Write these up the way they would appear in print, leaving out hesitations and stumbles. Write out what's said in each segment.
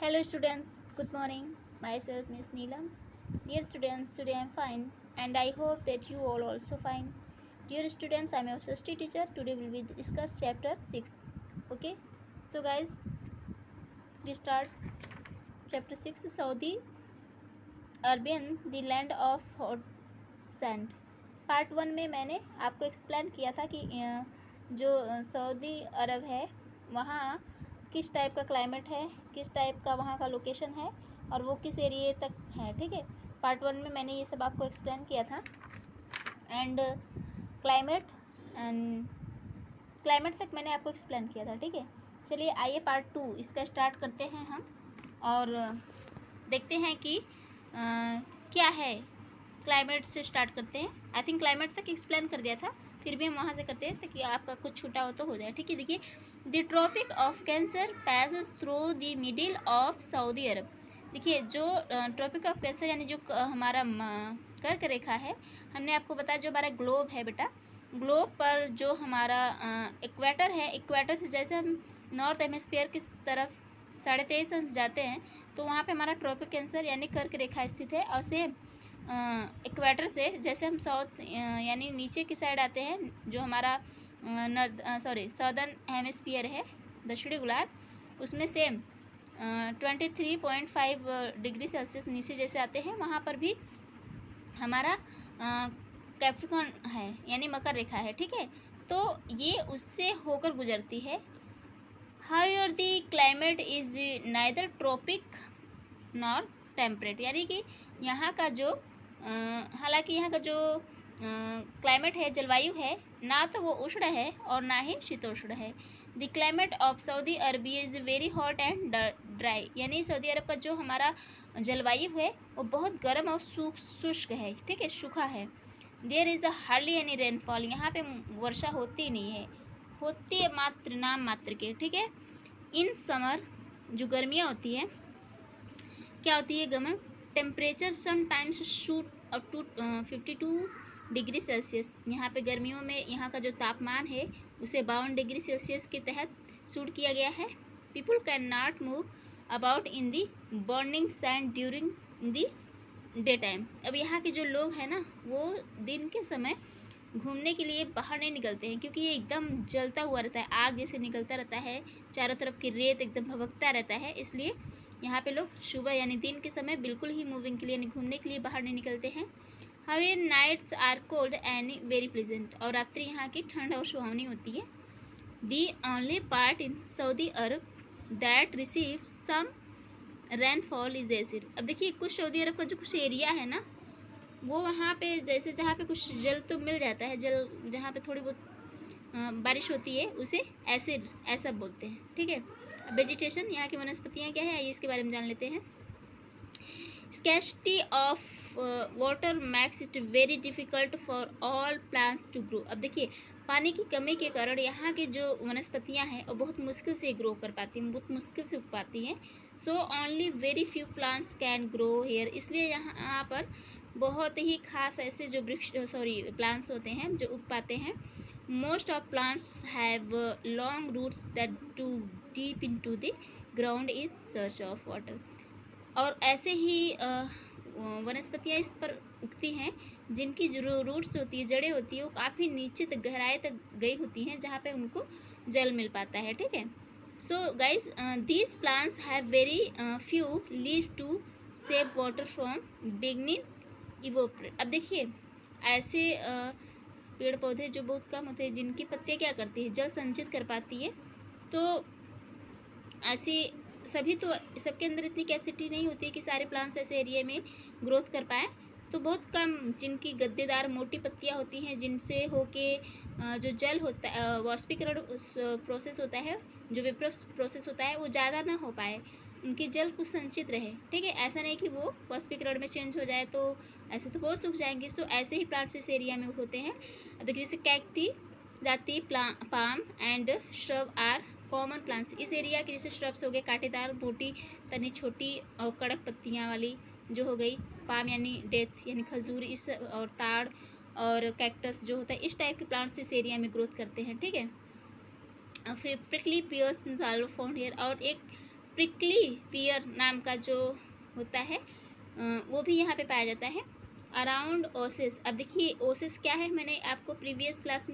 Hello students, good morning. Myself Miss Neelam. Dear students, today I am fine and I hope that you all also fine. Dear students, I am your Sashti teacher. Today we will discuss chapter 6. Okay? So guys, we start chapter 6 Saudi Arabian, the land of hot sand. Part 1 में मैंने आपको explain किया था कि जो Saudi अरब है वहाँ किस टाइप का क्लाइमेट है, किस टाइप का वहाँ का लोकेशन है और वो किस एरिए तक है। ठीक है, पार्ट 1 में मैंने ये सब आपको एक्सप्लेन किया था। एंड एंड क्लाइमेट तक मैंने आपको एक्सप्लेन किया था। ठीक है, चलिए आइए पार्ट 2 इसका स्टार्ट करते हैं हम और देखते हैं कि क्या है। क्लाइमेट से स्टार्ट करते हैं। आई थिंक क्लाइमेट तक एक्सप्लेन कर दिया था, फिर भी हम वहाँ से करते हैं ताकि आपका कुछ छूटा हो तो हो जाए। ठीक है, देखिए the tropic of cancer passes through the middle of Saudi Arab. देखिए जो ट्रॉपिक ऑफ कैंसर यानी जो हमारा कर्क रेखा है, हमने आपको बताया जो हमारा ग्लोब है बेटा, ग्लोब पर जो हमारा इक्वेटर है, इक्वेटर से जैसे हम नॉर्थ हेमिस्फीयर की तरफ 23.5 अंश जाते हैं तो वहाँ पे हमारा ट्रॉपिक कैंसर यानी कर्क रेखा स्थित है। और सेम इक्वेटर से जैसे हम साउथ यानी नीचे की साइड आते हैं, जो हमारा सदर्न हेमिस्फीयर है, दक्षिणी गोलार्ध, उसमें सेम 23.5 डिग्री सेल्सियस नीचे जैसे आते हैं, वहाँ पर भी हमारा कैप्रिकॉर्न है यानी मकर रेखा है। ठीक है, तो ये उससे होकर गुजरती है। However the climate is neither tropic nor temperate, यानी कि यहाँ का जो हालांकि यहाँ का जो क्लाइमेट है, जलवायु है, ना तो वो उष्ण है और ना ही शीतोष्ण है। The climate of Saudi Arabia is very hot and dry, यानी सऊदी अरब का जो हमारा जलवायु है वो बहुत गर्म और शुष्क है। ठीक है, सूखा है। There is hardly any rainfall, यहाँ पे वर्षा होती नहीं है, होती है मात्र नाम मात्र के। ठीक है, इन समर जो गर्मियाँ होती है, क्या होती है गमन, temperature sometimes shoot up to 52 degree Celsius. यहाँ पे गर्मियों में यहाँ का जो तापमान है उसे 52 डिग्री सेल्सियस के तहत शूट किया गया है। People can not move about in the burning sand during the day time. अब यहाँ के जो लोग हैं ना, वो दिन के समय घूमने के लिए बाहर नहीं निकलते हैं, क्योंकि ये एकदम जलता हुआ रहता है, आग जैसे निकलता रहता है, चारों तरफ की रेत एकदम भभकता रहता है। इसलिए यहाँ पे लोग सुबह यानी दिन के समय बिल्कुल ही मूविंग के लिए यानी घूमने के लिए बाहर नहीं निकलते हैं। However nights are cold and very pleasant, और रात्रि यहाँ की ठंड और सुहावनी होती है। The only part in Saudi Arabia that receive some rainfall is acid. अब देखिए कुछ सऊदी अरब का जो कुछ एरिया है ना, वो वहाँ पे जैसे जहाँ पे कुछ जल तो मिल जाता है, जल जहाँ पे थोड़ी बहुत बारिश होती है उसे एसिड ऐसा बोलते हैं। ठीक है, वेजिटेशन यहाँ की वनस्पतियाँ क्या है आइए इसके बारे में जान लेते हैं। Scarcity of water makes it very difficult for all plants to grow. अब देखिए पानी की कमी के कारण यहाँ की जो वनस्पतियाँ हैं वो बहुत मुश्किल से ग्रो कर पाती हैं, बहुत मुश्किल से उग पाती हैं। So only very few plants can grow here, इसलिए यहाँ पर बहुत ही खास ऐसे जो प्लांट्स होते हैं जो उग पाते हैं। Most of plants have long roots that do deep into the ground in search of water. और ऐसे ही वनस्पतियाँ इस पर उगती हैं जिनकी जो रूट्स होती है, जड़ें होती है, वो काफ़ी नीचे तक गहराई तक गई होती हैं, जहाँ पे उनको जल मिल पाता है। ठीक है, so guys these plants have very few leave to save water from beginning evaporate. अब देखिए ऐसे पेड़ पौधे जो बहुत कम होते हैं, जिनकी पत्तियाँ क्या करती है, जल संचित कर पाती है। तो ऐसी सभी तो सबके अंदर इतनी कैपेसिटी नहीं होती है कि सारे प्लांट्स ऐसे एरिया में ग्रोथ कर पाएँ, तो बहुत कम जिनकी गद्देदार मोटी पत्तियाँ होती हैं, जिनसे होके जो जल होता है, वाष्पीकरण प्रोसेस होता है, जो वेपर प्रोसेस होता है, वो ज़्यादा ना हो पाए, उनकी जल कुछ संचित रहे। ठीक है, ऐसा नहीं कि वो वाष्पीकरण में चेंज हो जाए तो ऐसे तो बहुत सूख जाएंगे। सो ऐसे ही प्लांट्स इस एरिया में होते हैं। देखिए जैसे कैक्टी, जाति, palm and shrub are common plants. इस एरिया के जैसे श्रब्स हो गए, कांटेदार, मोटी तनी, छोटी और कड़क पत्तियाँ वाली जो हो गई। पाम यानी डेथ यानी खजूर, इस और ताड़ और कैक्टस जो होता है, इस टाइप के प्लांट्स इस एरिया में ग्रोथ करते हैं। ठीक है, फिर प्रिकली पियर्स फाउंड हियर, और एक प्रिकली पियर नाम का जो होता है वो भी यहाँ पे पाया जाता है। अराउंड ओसिस, अब देखिए ओसिस क्या है, मैंने आपको प्रीवियस क्लास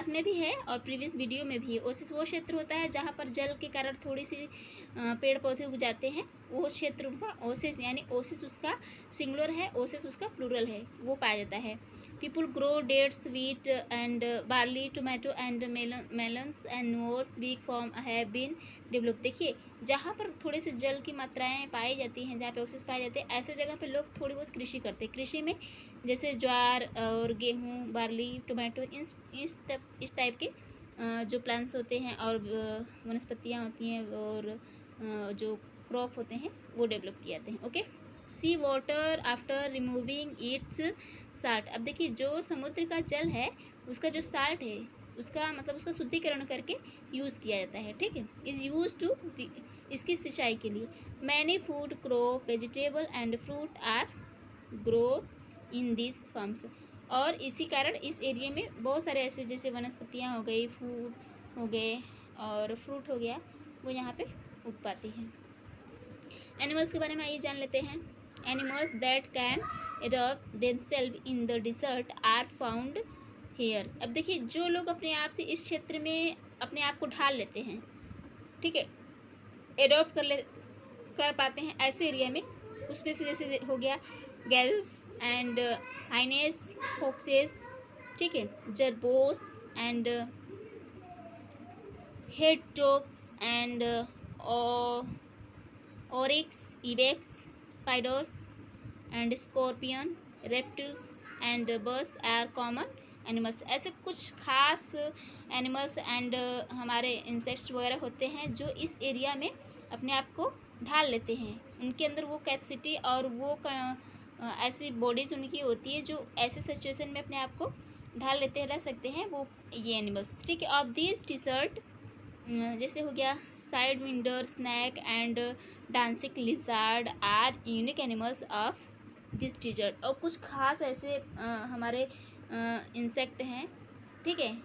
में भी है और प्रीवियस वीडियो में भी है। ओसिस वो क्षेत्र होता है जहाँ पर जल के कारण थोड़ी सी पेड़ पौधे उग जाते हैं, वो क्षेत्र उनका ओसिस, यानी ओसिस उसका सिंगुलर है, ओसिस उसका प्लूरल है, वो पाया जाता है। People grow dates, wheat and barley, tomato and melons and more big farm have been develop. देखिए जहाँ पर थोड़े से जल की मात्राएं पाई जाती हैं, जहाँ पे ओसिस पाए जाते हैं, ऐसे जगह पे लोग थोड़ी बहुत कृषि करते हैं। कृषि में जैसे ज्वार और गेहूँ, बार्ली, टोमेटो, इस टाइप के जो प्लांट्स होते हैं और वनस्पतियाँ होती हैं और जो क्रॉप होते हैं वो डेवलप किए जाते हैं। Okay, sea water after removing its salt. अब देखिए जो समुद्र का जल है उसका जो साल्ट है उसका मतलब उसका शुद्धिकरण करके यूज़ किया जाता है, ठीक है। इज़ यूज टू, इसकी सिंचाई के लिए। Many food crop, vegetable and fruit are grow in this farms. और इसी कारण इस एरिया में बहुत सारे ऐसे जैसे वनस्पतियाँ हो गई, फूड हो गए और फ्रूट हो गया, वो यहाँ पे उग पाती हैं। एनिमल्स के बारे में आइए जान लेते हैं। Animals that can adopt themself in the desert are found here. अब देखिए जो लोग अपने आप से इस क्षेत्र में अपने आप को ढाल लेते हैं, ठीक है, एडॉप्ट कर पाते हैं ऐसे एरिया में, उसमें से जैसे हो गया गैल्स एंड हाइनेस, फॉक्सेस, ठीक है, jerboas and hedgehogs and oryx, ibex, spiders and scorpion, reptiles and birds are common animals। ऐसे कुछ खास एनिमल्स एंड हमारे इंसेक्ट्स वगैरह होते हैं जो इस एरिया में अपने आप को ढाल लेते हैं। उनके अंदर वो कैपेसिटी और वो ऐसी बॉडीज़ उनकी होती है जो ऐसे सिचुएशन में अपने आप को ढाल लेते रह सकते हैं, वो ये एनिमल्स, ठीक है। ऑफ दिस डिजर्ट जैसे हो गया sidewinder, snake and dancing lizard are unique animals of this desert. और कुछ खास ऐसे हमारे इंसेक्ट हैं, ठीक है,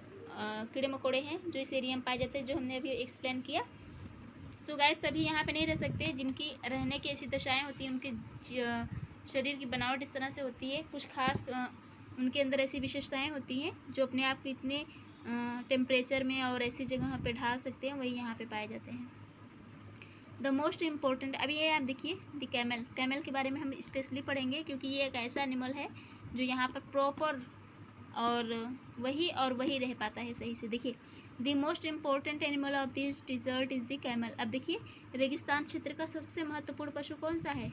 कीड़े मकोड़े हैं जो इस एरिया में पाए जाते हैं, जो हमने अभी एक्सप्लेन किया। सो गाइस सभी यहाँ पे नहीं रह सकते, जिनकी रहने की ऐसी दशाएं होती हैं, उनके शरीर की बनावट इस तरह से होती है, कुछ खास उनके अंदर ऐसी विशेषताएं होती हैं जो अपने आप को इतने टेम्परेचर में और ऐसी जगह पे ढाल सकते हैं, वही यहाँ पे पाए जाते हैं। द मोस्ट इम्पोर्टेंट, अभी ये आप देखिए द कैमल के बारे में हम स्पेशली पढ़ेंगे क्योंकि ये एक ऐसा एनिमल है जो यहाँ पर प्रॉपर और वही रह पाता है सही से। देखिए the most important animal of this desert is the camel. अब देखिए रेगिस्तान क्षेत्र का सबसे महत्वपूर्ण पशु कौन सा है?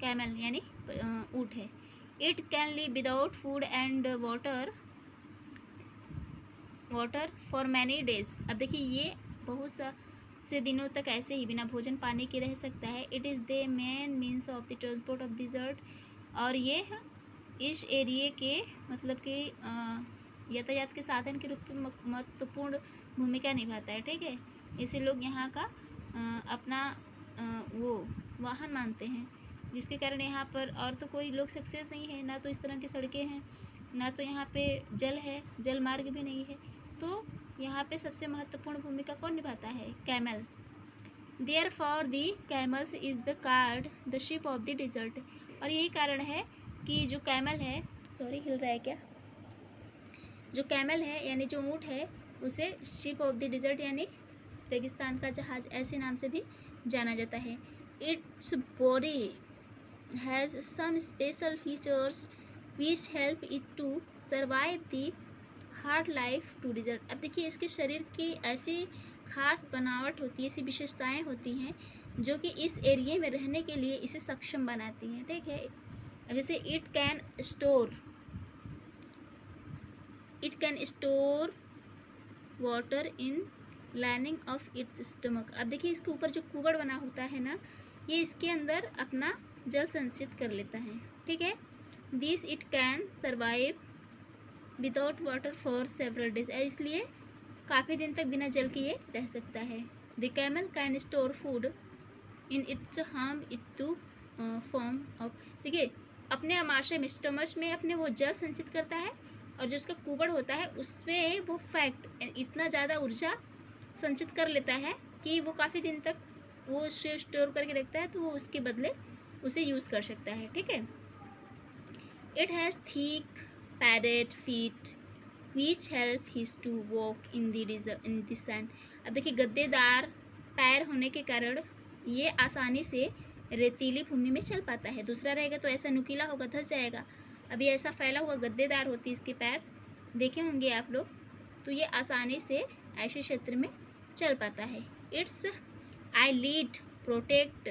कैमल यानी ऊँट है। It can live without food and water for many days. अब देखिए ये बहुत से दिनों तक ऐसे ही बिना भोजन पानी के रह सकता है। It is the main means of the transport of dessert. और ये इस एरिए के मतलब कि यातायात के साधन के रूप में महत्वपूर्ण भूमिका निभाता है, ठीक है। इसे लोग यहाँ का अपना वो वाहन मानते हैं, जिसके कारण यहाँ पर और तो कोई लोग सक्सेस नहीं है, ना तो इस तरह की सड़कें हैं, ना तो यहाँ पे जल है, जल मार्ग भी नहीं है। तो यहाँ पे सबसे महत्वपूर्ण भूमिका कौन निभाता है? Camel. Therefore the camels is the called the ship of the desert. और यही कारण है कि जो कैमल है, सॉरी हिल रहा है क्या, जो कैमल है यानी जो ऊँट है उसे शिप ऑफ द डिजर्ट यानी रेगिस्तान का जहाज ऐसे नाम से भी जाना जाता है। Its body has some special features which help it to survive the hard life to desert. अब देखिए इसके शरीर की ऐसी खास बनावट होती है, ऐसी विशेषताएं होती हैं जो कि इस एरिया में रहने के लिए इसे सक्षम बनाती हैं, ठीक है। अब जैसे it can store water in lining of its stomach. अब देखिए इसके ऊपर जो कुबड़ बना होता है ना, ये इसके अंदर अपना जल संचित कर लेता है, ठीक है। This it can survive without water for several days. इसलिए काफ़ी दिन तक बिना जल के ये रह सकता है। The camel can store food in its harm it to form of. देखिए अपने आमाशय में, स्टमच में अपने वो जल संचित करता है और जो उसका कुबड़ होता है उसमें वो फैट इतना ज़्यादा ऊर्जा संचित कर लेता है कि वो काफ़ी दिन तक वो उसे स्टोर करके रखता है, तो वो उसके बदले उसे यूज़ कर सकता है, ठीक है। It has thick padded feet which help his to walk in the sand. अब देखिए गद्देदार पैर होने के कारण ये आसानी से रेतीली भूमि में चल पाता है। दूसरा रहेगा तो ऐसा नुकीला होगा, धंस जाएगा। अभी ऐसा फैला हुआ गद्देदार होती इसके पैर, देखे होंगे आप लोग, तो ये आसानी से ऐसे क्षेत्र में चल पाता है। It's I lead protect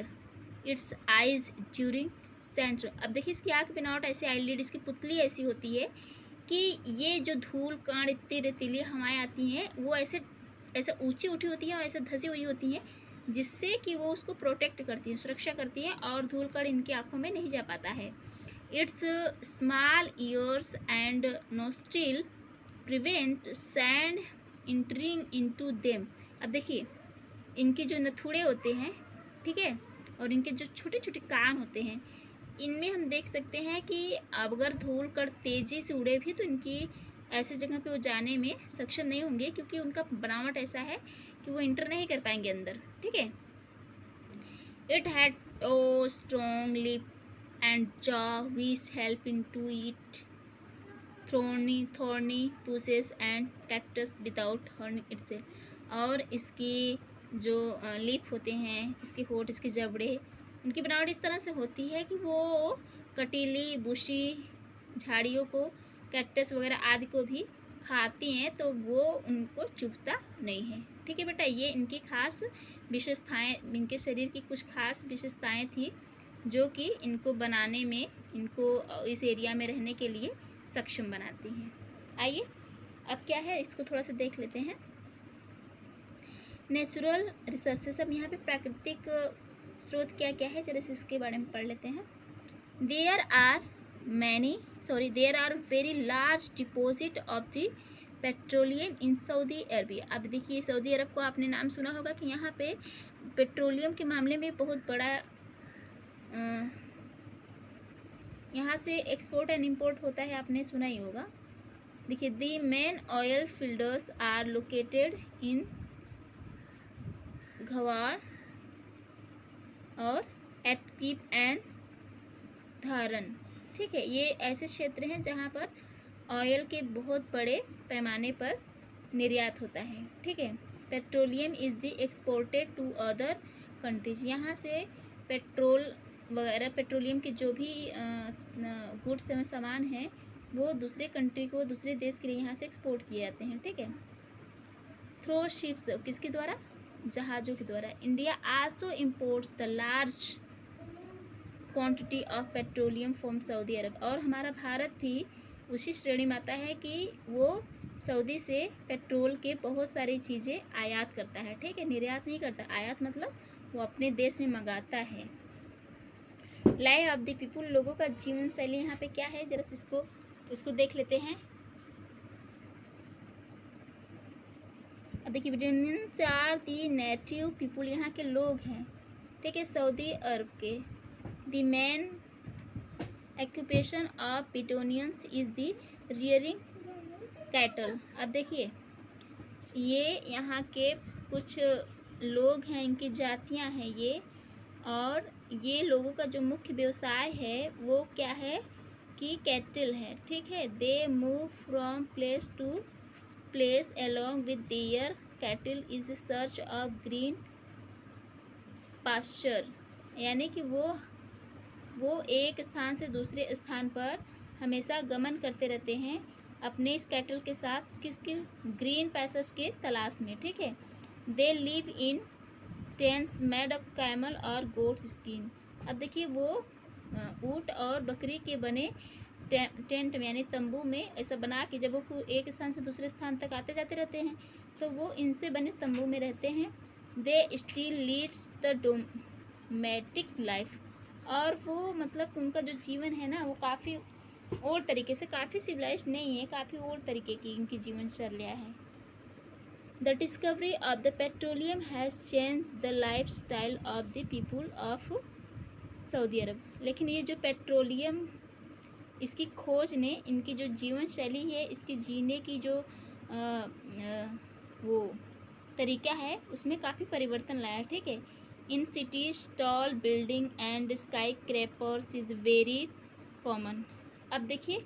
it's eyes during centre. अब देखिए इसकी आँख बनावट ऐसी, आई लीड इसकी पुतली ऐसी होती है कि ये जो धूल कण इतनी रेतीली हवाएं आती हैं वो ऐसे ऐसे ऊंची उठी होती है और ऐसे धसी हुई होती हैं, जिससे कि वो उसको प्रोटेक्ट करती है, सुरक्षा करती है, और धूल कण इनकी आँखों में नहीं जा पाता है। Its small ears and nostril prevent sand entering into them. अब देखिए इनके जो नथुड़े होते हैं, ठीक है, और इनके जो छोटे छोटे कान होते हैं, इनमें हम देख सकते हैं कि अगर धूल कण तेज़ी से उड़े भी तो इनकी ऐसे जगह पे वो जाने में सक्षम नहीं होंगे, क्योंकि उनका बनावट ऐसा है कि वो इंटर नहीं कर पाएंगे अंदर, ठीक है। It had a strong lip and jaw which help in to eat thorny bushes and cactus without harming itself. और इसकी जो लिप होते हैं, इसके होठ, इसके जबड़े, उनकी बनावट इस तरह से होती है कि वो कटीली बुशी झाड़ियों को, कैक्टस वगैरह आदि को भी खाती हैं, तो वो उनको चुभता नहीं है, ठीक है बेटा। ये इनकी खास विशेषताएं, इनके शरीर की कुछ खास विशेषताएं थी जो कि इनको बनाने में, इनको इस एरिया में रहने के लिए सक्षम बनाती हैं। आइए अब क्या है इसको थोड़ा सा देख लेते हैं। नेचुरल रिसोर्सेस, अब यहाँ पे प्राकृतिक स्रोत क्या क्या है जरा से इसके बारे में पढ़ लेते हैं। There are very large deposit of the petroleum in Saudi Arabia. अब देखिए सऊदी अरब को आपने नाम सुना होगा कि यहाँ पे पेट्रोलियम के मामले में बहुत बड़ा यहाँ से एक्सपोर्ट एंड इम्पोर्ट होता है, आपने सुना ही होगा। देखिए the main oil fields are located in Ghawar और एटकीप एंड धारन, ठीक है। ये ऐसे क्षेत्र हैं जहाँ पर ऑयल के बहुत बड़े पैमाने पर निर्यात होता है, ठीक है। Petroleum is the exported to other countries. यहाँ से पेट्रोल वगैरह, पेट्रोलियम के जो भी गुड्स एवं सामान हैं वो दूसरे कंट्री को, दूसरे देश के लिए यहाँ से एक्सपोर्ट किए जाते हैं, ठीक है। थ्रो शिप्स, किसके द्वारा? जहाज़ों के द्वारा। India also imports the large quantity of petroleum from Saudi Arab. और हमारा भारत भी उसी श्रेणी में आता है कि वो सऊदी से पेट्रोल के बहुत सारी चीज़ें आयात करता है, ठीक है, निर्यात नहीं करता। आयात मतलब वो अपने देश में मंगाता है। लाइफ ऑफ द पीपुल, लोगों का जीवन शैली यहाँ पे क्या है, जरा से इसको देख लेते हैं। अब देखिए ब्रिटेनियंस आर दी नेटिव पीपुल, यहाँ के लोग हैं, ठीक है, सऊदी अरब के। द मेन ऑक्यूपेशन ऑफ ब्रिटेनियंस इज़ द रियरिंग कैटल। अब देखिए ये यहाँ के कुछ लोग हैं, इनकी जातियाँ हैं ये, और ये लोगों का जो मुख्य व्यवसाय है वो क्या है कि कैटल है, ठीक है। They move from place to place along with their cattle is a search of green pasture, यानी कि वो एक स्थान से दूसरे स्थान पर हमेशा गमन करते रहते हैं अपने इस कैटल के साथ, किसके? ग्रीन पैसेज के तलाश में, ठीक है। They live in tents made of camel और गोट स्किन। अब देखिए वो ऊँट और बकरी के बने टेंट में, यानी तंबू में ऐसा बना के जब वो एक स्थान से दूसरे स्थान तक आते जाते रहते हैं तो वो इनसे बने तंबू में रहते हैं। They still leads the domestic life, और वो मतलब उनका जो जीवन है ना वो काफ़ी ओल्ड तरीके से, काफ़ी सिविलाइज्ड नहीं है, काफ़ी ओल्ड तरीके की इनकी जीवनचर्या है। The discovery of the petroleum has change the life style of the people of Saudi Arab. लेकिन ये जो पेट्रोलियम, इसकी खोज ने इनकी जो जीवन शैली है, इसकी जीने की जो वो तरीका है उसमें काफ़ी परिवर्तन लाया, ठीक है। In cities tall building and skyscrapers is very common. अब देखिए,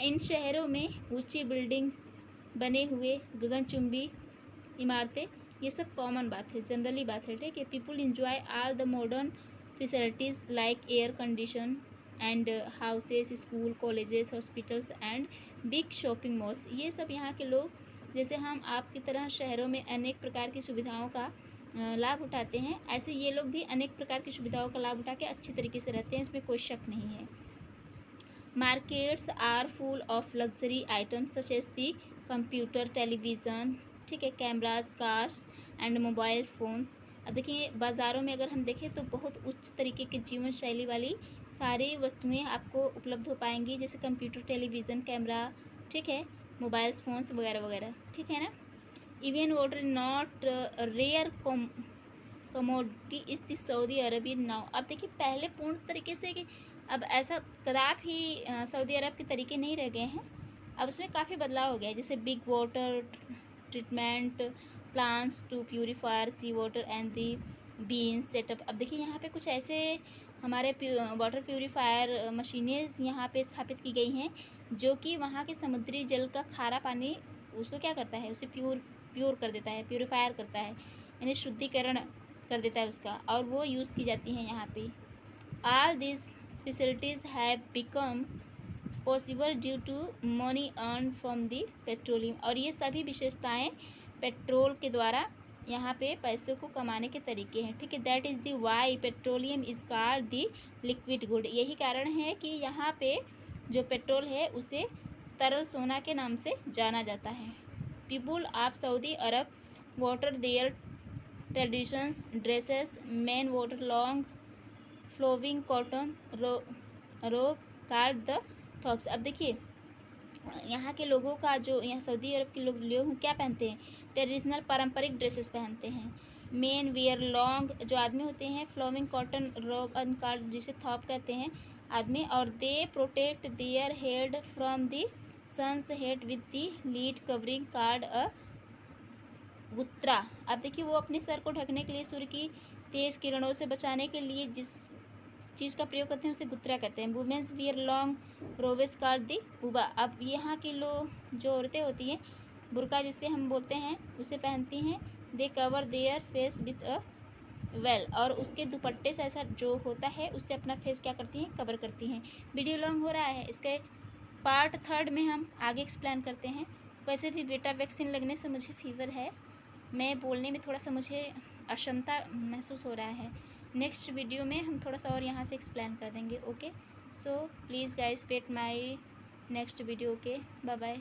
इन शहरों में ऊंची बिल्डिंग्स बने हुए गगनचुंबी इमारतें, ये सब कॉमन बात है, जनरली बात है, ठीक है। People enjoy all the modern facilities like air condition and houses, school, colleges, hospitals and big shopping malls. ये सब यहाँ के लोग, जैसे हम आपकी तरह शहरों में अनेक प्रकार की सुविधाओं का लाभ उठाते हैं, ऐसे ये लोग भी अनेक प्रकार की सुविधाओं का लाभ उठा के अच्छी तरीके से रहते हैं, इसमें कोई शक नहीं है। Markets are full of luxury items such as the computer, television, ठीक है, cameras, cars and mobile phones. अब देखिए, बाज़ारों में अगर हम देखें तो बहुत उच्च तरीके की जीवन शैली वाली सारी वस्तुएं आपको उपलब्ध हो पाएंगी, जैसे कंप्यूटर, टेलीविज़न, कैमरा, ठीक है, मोबाइल्स, फ़ोन्स वगैरह वगैरह, ठीक है ना। Even water not rare commodity is the Saudi Arabian now. अब देखिए, पहले पूर्ण तरीके से कि अब ऐसा कदापि सऊदी अरब के तरीके नहीं रह गए हैं, अब उसमें काफ़ी बदलाव हो गया है, जैसे big water treatment plants to purifier sea water and the beans setup. अब देखिए, यहाँ पे कुछ ऐसे हमारे वाटर प्यूरीफायर मशीनें यहाँ पे स्थापित की गई हैं, जो कि वहाँ के समुद्री जल का खारा पानी उसको क्या करता है, उसे प्योर कर देता है, प्यूरीफायर करता है, यानी शुद्धिकरण कर देता है उसका, और वो यूज़ की जाती हैं यहाँ पे। All this facilities have become possible due to money earn from the petroleum. और ये सभी विशेषताएं पेट्रोल के द्वारा यहाँ पे पैसों को कमाने के तरीके हैं, ठीक है। That is the why petroleum is called the liquid good. यही कारण है कि यहाँ पे जो पेट्रोल है उसे तरल सोना के नाम से जाना जाता है। People of Saudi Arab water their traditions dresses men water long flowing cotton robe card the thobes. अब देखिए, यहाँ के लोगों का जो, यहाँ सऊदी अरब के लोग क्या पहनते हैं, ट्रेडिशनल पारंपरिक ड्रेसेस पहनते हैं। मेन वेयर लॉन्ग, जो आदमी होते हैं, फ्लोविंग कॉटन रोब कार्ड, जिसे थॉप कहते हैं आदमी, और they protect their head from the sun's heat with the lead covering called a गुत्रा। अब देखिए, वो अपने सर को ढकने के लिए सूर्य की तेज़ किरणों से बचाने के लिए जिस चीज़ का प्रयोग करते हैं उसे गुत्रा कहते हैं। वुमेंस वियर लॉन्ग रोवेस कार्ड दी उबा। अब यहाँ की लोग, जो औरतें होती हैं, बुर्का जिसे हम बोलते हैं, उसे पहनती हैं। They cover their face with a veil, और उसके दुपट्टे से ऐसा जो होता है उससे अपना फेस क्या करती हैं, कवर करती हैं। वीडियो लॉन्ग हो रहा है, इसके पार्ट 3 में हम आगे एक्सप्लेन करते हैं। वैसे भी बेटा वैक्सीन लगने से मुझे फीवर है, मैं बोलने में थोड़ा सा मुझे अक्षमता महसूस हो रहा है। नेक्स्ट वीडियो में हम थोड़ा सा और यहाँ से एक्सप्लेन कर देंगे। Okay, so please guys wait my next video. Okay, bye bye.